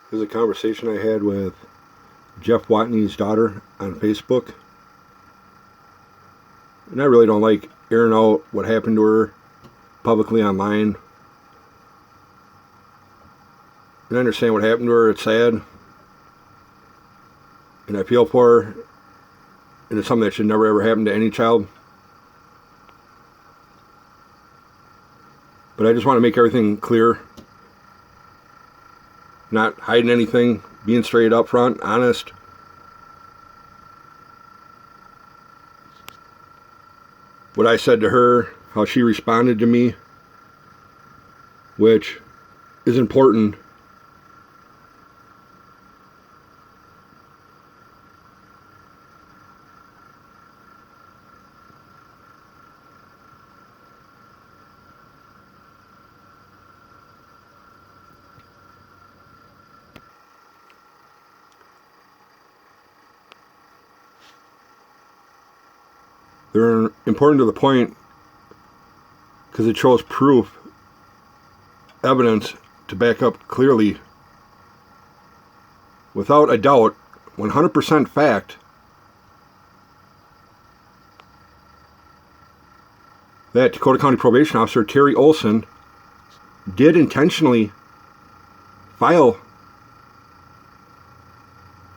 There's a conversation I had with Jeff Watney's daughter on Facebook. And I really don't like airing out what happened to her publicly online. And I understand what happened to her. It's sad. And I feel for her. And it's something that should never ever happen to any child. But I just want to make everything clear. Not hiding anything. Being straight up front, honest. What I said to her, how she responded to me, which is important. They're important to the point because it shows proof, evidence to back up clearly, without a doubt, 100% fact, that Dakota County Probation Officer Terry Olson did intentionally file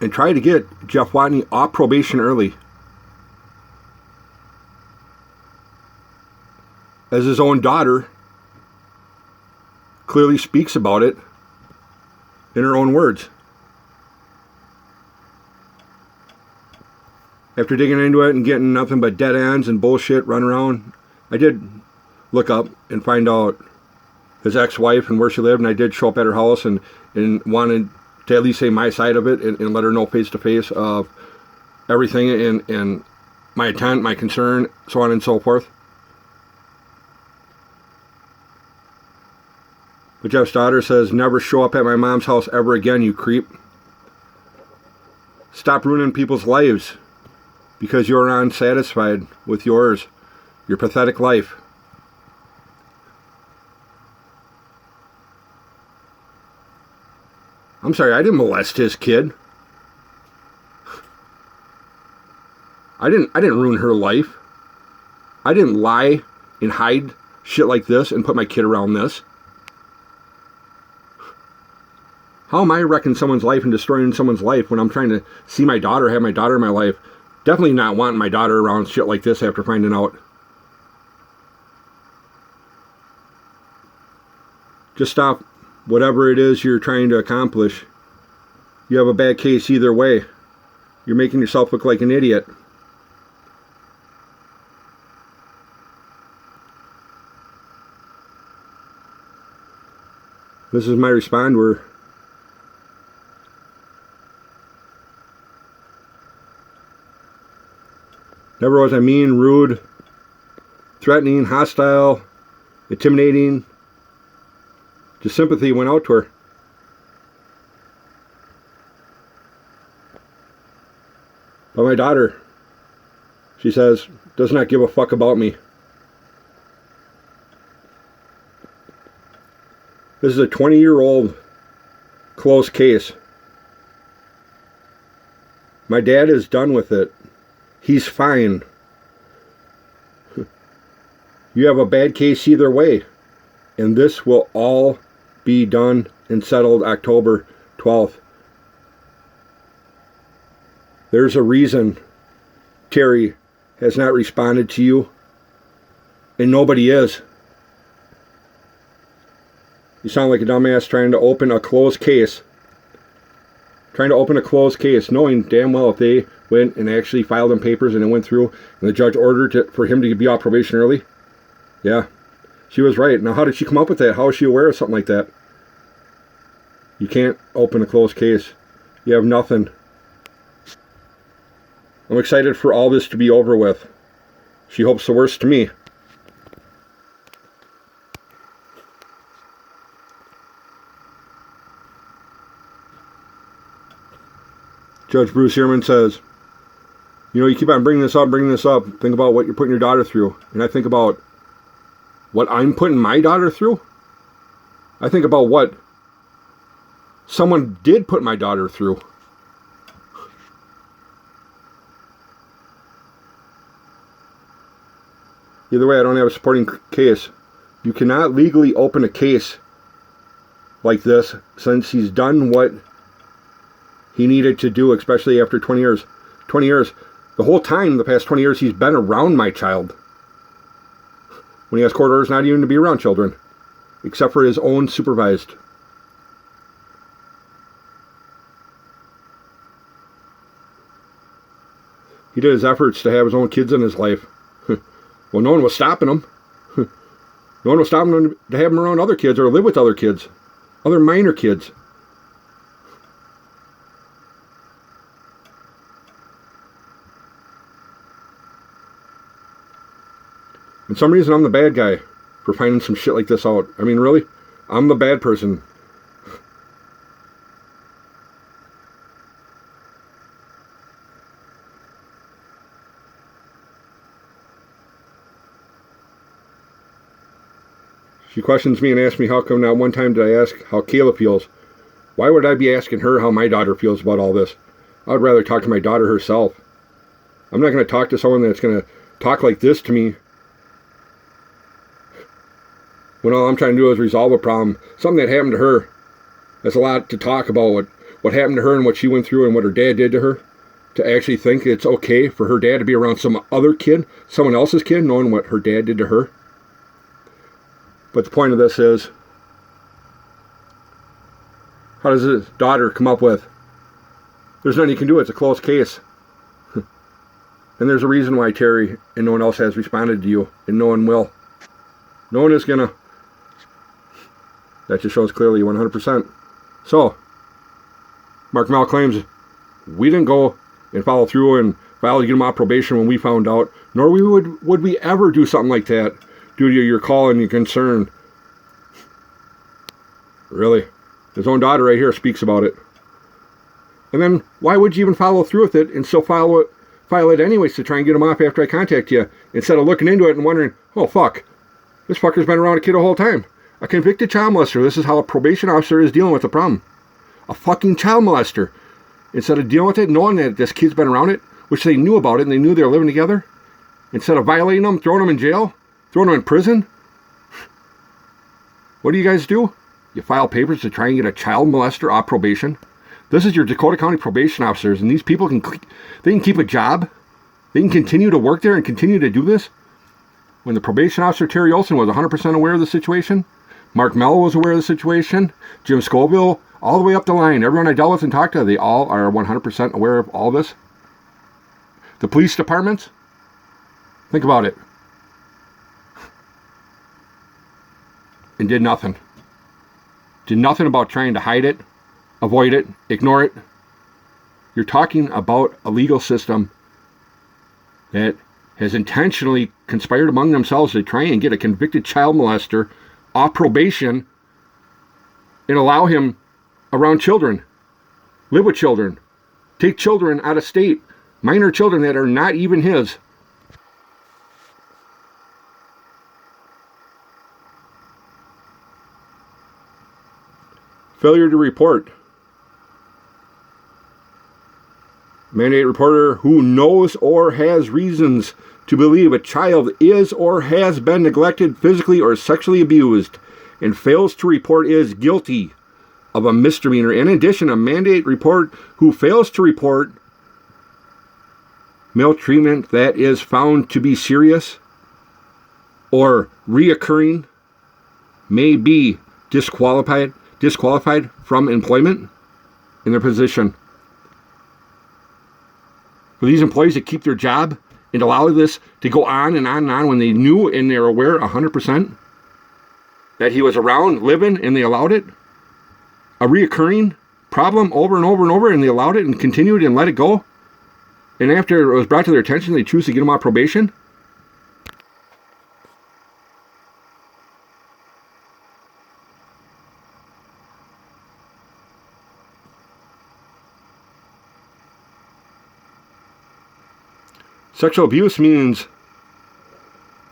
and try to get Jeff Watney off probation early. As his own daughter clearly speaks about it in her own words. After digging into it and getting nothing but dead ends and bullshit run around, I did look up and find out his ex-wife and where she lived, and I did show up at her house and wanted to at least say my side of it and let her know face-to-face of everything and my intent, my concern, so on and so forth. But Jeff's daughter says, "Never show up at my mom's house ever again, you creep. Stop ruining people's lives because you're unsatisfied with yours, your pathetic life." I'm sorry, I didn't molest his kid. I didn't ruin her life. I didn't lie and hide shit like this and put my kid around this. How am I wrecking someone's life and destroying someone's life when I'm trying to see my daughter, have my daughter in my life? Definitely not wanting my daughter around shit like this after finding out. Just stop whatever it is you're trying to accomplish. You have a bad case either way. You're making yourself look like an idiot. This is my response where never was I mean, rude, threatening, hostile, intimidating. Just sympathy went out to her. But my daughter, she says, does not give a fuck about me. This is a 20-year-old closed case. My dad is done with it. He's fine. You have a bad case either way. And this will all be done and settled October 12th. There's a reason Terry has not responded to you. And nobody is. You sound like a dumbass trying to open a closed case. Trying to open a closed case, knowing damn well if they went and actually filed them papers and it went through and the judge ordered for him to be off probation early. Yeah, she was right. Now, how did she come up with that? How is she aware of something like that? You can't open a closed case. You have nothing. I'm excited for all this to be over with. She hopes the worst to me. Judge Bruce Ehrman says, you know, you keep on bringing this up. Think about what you're putting your daughter through. And I think about what I'm putting my daughter through. I think about what someone did put my daughter through. Either way, I don't have a supporting case. You cannot legally open a case like this since he's done what he needed to do, especially after 20 years. 20 years. The whole time, the past 20 years, he's been around my child. When he has court orders not even to be around children, except for his own supervised. He did his efforts to have his own kids in his life. Well, no one was stopping him. No one was stopping him to have him around other kids or live with other kids. Other minor kids. And for some reason, I'm the bad guy for finding some shit like this out. I mean, really? I'm the bad person. She questions me and asks me how come not one time did I ask how Kayla feels. Why would I be asking her how my daughter feels about all this? I would rather talk to my daughter herself. I'm not going to talk to someone that's going to talk like this to me when all I'm trying to do is resolve a problem. Something that happened to her. That's a lot to talk about, what happened to her and what she went through and what her dad did to her. To actually think it's okay for her dad to be around some other kid, someone else's kid, knowing what her dad did to her. But the point of this is, how does his daughter come up with, there's nothing you can do, it's a closed case. And there's a reason why Terry and no one else has responded to you, and no one will. No one is gonna. That just shows clearly 100%. So, Mark Mel claims we didn't go and follow through and file to get him off probation when we found out, nor would we ever do something like that due to your call and your concern. Really? His own daughter right here speaks about it. And then, why would you even follow through with it and still file it anyways to try and get him off after I contact you, instead of looking into it and wondering, oh fuck, this fucker's been around a kid the whole time. A convicted child molester. This is how a probation officer is dealing with the problem. A fucking child molester. Instead of dealing with it, knowing that this kid's been around it, which they knew about it and they knew they were living together, instead of violating them, throwing them in jail, throwing them in prison, what do you guys do? You file papers to try and get a child molester off probation. This is your Dakota County probation officers, and these people can keep a job. They can continue to work there and continue to do this. When the probation officer, Terry Olson, was 100% aware of the situation, Mark Mello was aware of the situation, Jim Scoville, all the way up the line, everyone I dealt with and talked to, they all are 100% aware of all this. The police departments, think about it, and did nothing. Did nothing about trying to hide it, avoid it, ignore it. You're talking about a legal system that has intentionally conspired among themselves to try and get a convicted child molester off probation and allow him around children, live with children, take children out of state, minor children that are not even his. Failure to report. Mandate reporter who knows or has reasons to believe a child is or has been neglected, physically or sexually abused, and fails to report is guilty of a misdemeanor. In addition, a mandate report who fails to report maltreatment that is found to be serious or reoccurring may be disqualified from employment in their position. For these employees that keep their job and allow this to go on and on and on when they knew and they're aware 100% that he was around, living, and they allowed it, a reoccurring problem over and over and over, and they allowed it and continued and let it go, and after it was brought to their attention, they choose to get him off probation. Sexual abuse means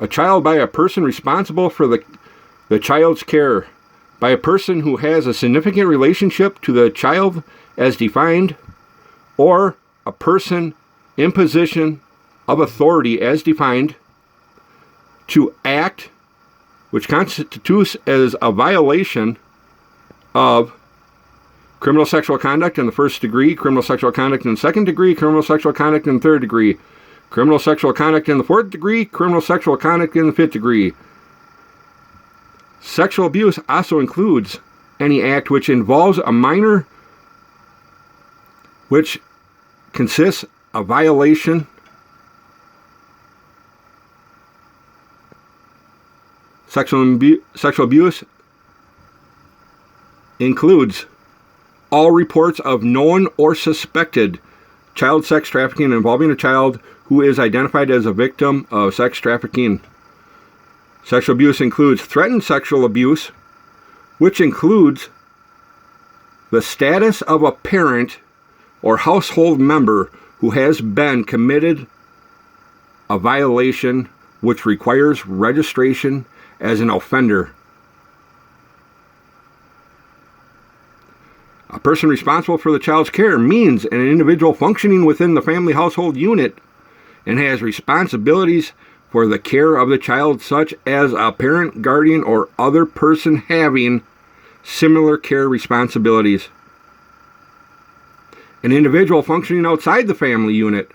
a child by a person responsible for the child's care, by a person who has a significant relationship to the child as defined, or a person in position of authority as defined, to act which constitutes as a violation of criminal sexual conduct in the first degree, criminal sexual conduct in the second degree, criminal sexual conduct in the third degree, criminal sexual conduct in the fourth degree, criminal sexual conduct in the fifth degree. Sexual abuse also includes any act which involves a minor, which consists of violation Sexual abuse includes all reports of known or suspected child sex trafficking involving a child who is identified as a victim of sex trafficking. Sexual abuse includes threatened sexual abuse, which includes the status of a parent or household member who has been committed a violation which requires registration as an offender. A person responsible for the child's care means an individual functioning within the family household unit and has responsibilities for the care of the child, such as a parent, guardian, or other person having similar care responsibilities. An individual functioning outside the family unit,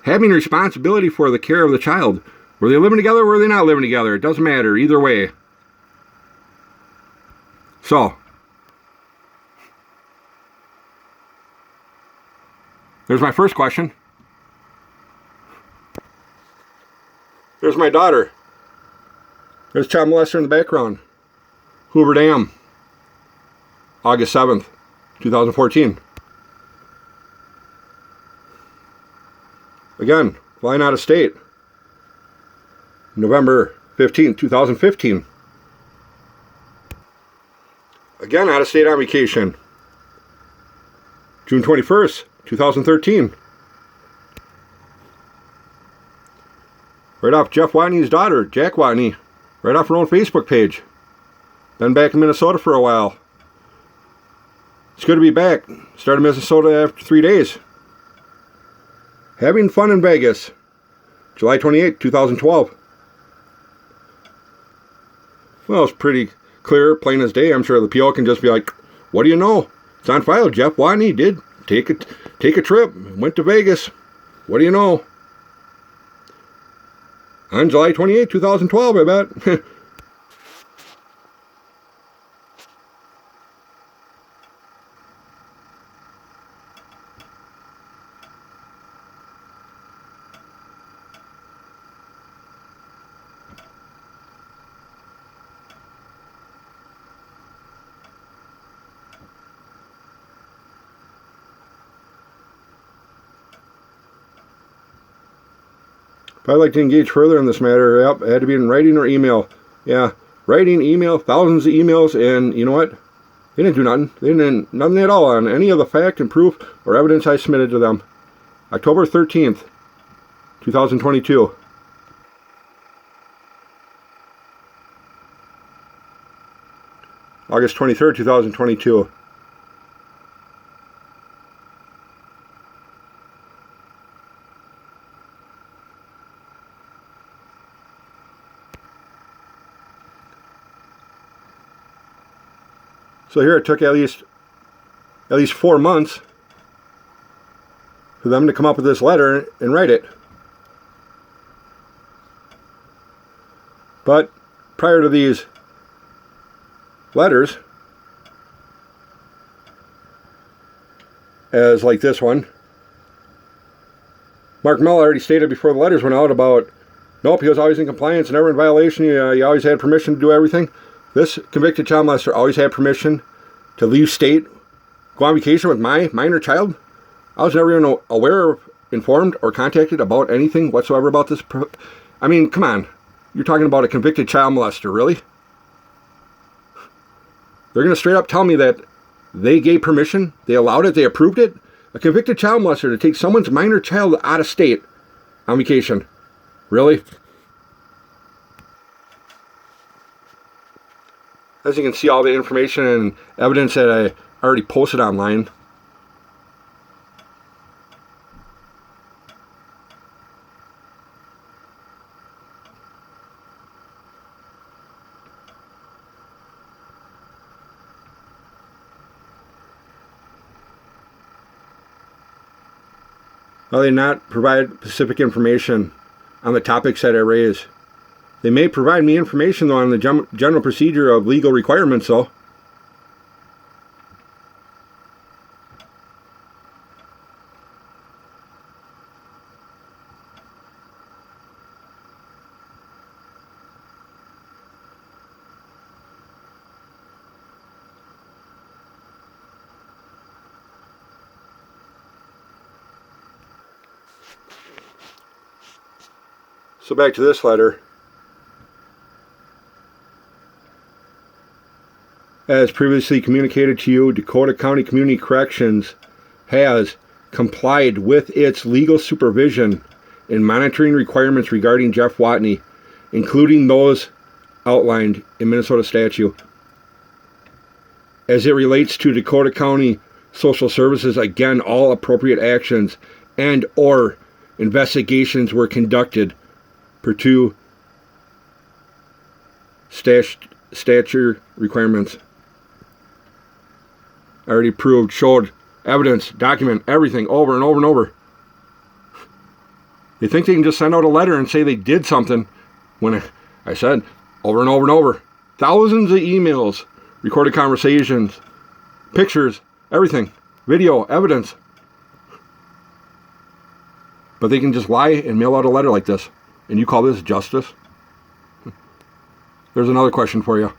having responsibility for the care of the child. Were they living together or were they not living together? It doesn't matter, either way. So, there's my first question. There's my daughter. There's child molester in the background. Hoover Dam, August 7th, 2014. Again, flying out of state. November 15th, 2015. Again, out of state on vacation. June 21st, 2013. Right off Jeff Watney's daughter, Jack Watney. Right off her own Facebook page. Been back in Minnesota for a while. It's good to be back. Started Minnesota after 3 days. Having fun in Vegas. July 28th, 2012. Well, it's pretty clear, plain as day. I'm sure the PO can just be like, what do you know? It's on file. Jeff Watney did take a trip. Went to Vegas. What do you know? On July 28, 2012, I bet. If I'd like to engage further in this matter, yep, it had to be in writing or email. Yeah, writing, email, thousands of emails, and you know what? They didn't do nothing. They didn't nothing at all on any of the fact and proof or evidence I submitted to them. October 13th, 2022. August 23rd, 2022. So here it took at least 4 months for them to come up with this letter and write it. But prior to these letters, as like this one, Mark Mell already stated before the letters went out about, nope, he was always in compliance, never in violation, he always had permission to do everything. This convicted child molester always had permission to leave state, go on vacation with my minor child. I was never even aware, informed, or contacted about anything whatsoever about this. I mean, come on. You're talking about a convicted child molester, really? They're going to straight up tell me that they gave permission, they allowed it, they approved it? A convicted child molester to take someone's minor child out of state on vacation. Really? As you can see, all the information and evidence that I already posted online. While they not provide specific information on the topics that I raise, they may provide me information though on the general procedure of legal requirements though. So back to this letter. As previously communicated to you, Dakota County Community Corrections has complied with its legal supervision and monitoring requirements regarding Jeff Watne, including those outlined in Minnesota statute. As it relates to Dakota County Social Services, again, all appropriate actions and or investigations were conducted pursuant to statute requirements. Already proved, showed, evidence, document, everything over and over and over. They think they can just send out a letter and say they did something when I said over and over and over. Thousands of emails, recorded conversations, pictures, everything, video, evidence. But they can just lie and mail out a letter like this. And you call this justice? There's another question for you.